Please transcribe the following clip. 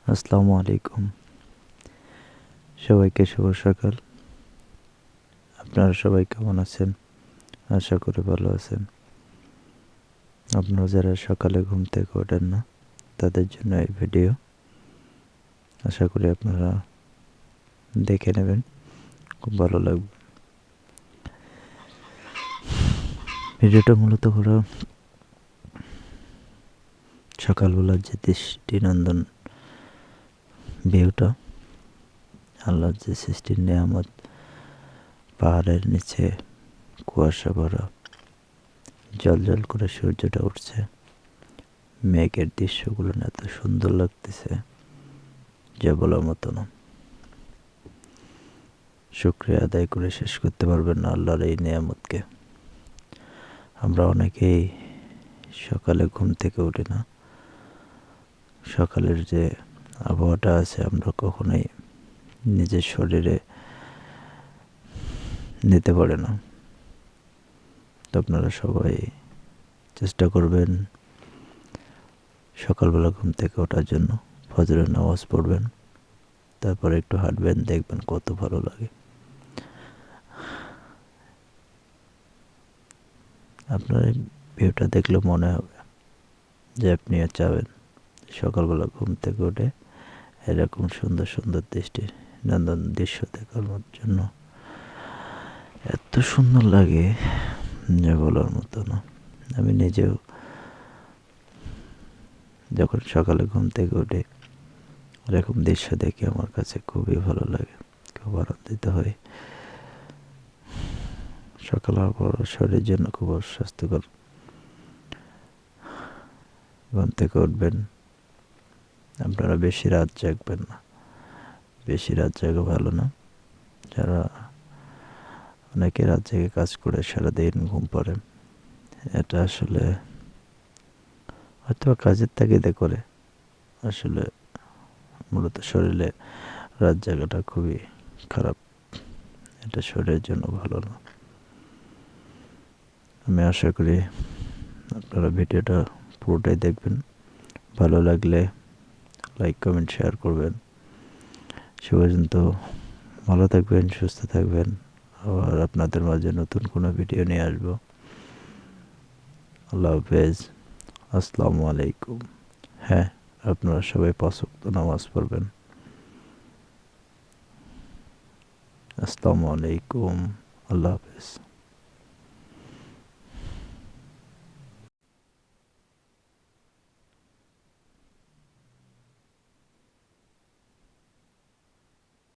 আসসালামু আলাইকুম। সবাইকে শুভ সকাল। আপনারা সবাই কেমন আছেন? আশা করি ভালো আছেন। আপনারা যারা সকালে ঘুম থেকে ওঠেন না, তাদের জন্য এই ভিডিও। আশা করি আপনারা দেখে নেবেন, খুব ভালো লাগবে। ভিডিওটা মূলত হলো সকালবেলার যে দৃষ্টিনন্দন ভিউটা, আল্লাহর যে সৃষ্টির নেয়ামত, পাহাড়ের নিচে কুয়াশা ভরা, জল করে সূর্যটা উঠছে, মেঘের দৃশ্যগুলো এত সুন্দর লাগতেছে যা বলার মতো না। শুকরিয়া আদায় করে শেষ করতে পারবেন না আল্লাহর এই নেয়ামতকে। আমরা অনেকেই সকালে ঘুম থেকে উঠি না। সকালের যে আবহাওয়াটা আছে আমরা কখনোই নিজের শরীরে নিতে পারে না। তো আপনারা সবাই চেষ্টা করবেন সকালবেলা ঘুম থেকে ওঠার জন্য। ফজরের নামাজ পড়বেন, তারপরে একটু হাঁটবেন, দেখবেন কত ভালো লাগে। আপনার এই ভিউটা দেখলে মনে হবে যে আপনিও চাবেন সকালবেলা ঘুম থেকে উঠে এরকম সুন্দর সুন্দর নন্দন দৃশ্য দেখার জন্য। এত সুন্দর লাগে যা বলার মতো না। আমি নিজেও যখন সকালে ঘুম থেকে উঠে এরকম দৃশ্য দেখে আমার কাছে খুবই ভালো লাগে, খুব আনন্দিত হই। সকাল আবহাওয়া শরীরের জন্য খুব স্বাস্থ্যকর। ঘুম থেকে উঠবেন, আপনারা বেশি রাত জাগবেন না। বেশি রাত জাগা ভালো না। যারা অনেকে রাত জেগে কাজ করে সারাদিন ঘুম পড়ে, এটা আসলে হয়তো কাজের তাগিদে করে, আসলে মূলত শরীরে রাত জাগাটা খুবই খারাপ। এটা শরীরের জন্য ভালো না। আমি আশা করি আপনারা ভিডিওটা পুরোটাই দেখবেন। ভালো লাগলে লাইক, কমেন্ট, শেয়ার করবেন। সে পর্যন্ত ভালো থাকবেন, সুস্থ থাকবেন। আবার আপনাদের মাঝে নতুন কোনো ভিডিও নিয়ে আসবো। আল্লাহ হাফেজ। আসসালামু আলাইকুম। হ্যাঁ, আপনারা সবাই ৫ ওয়াক্ত নামাজ পড়বেন। আসসালামু আলাইকুম। আল্লাহ হাফেজ।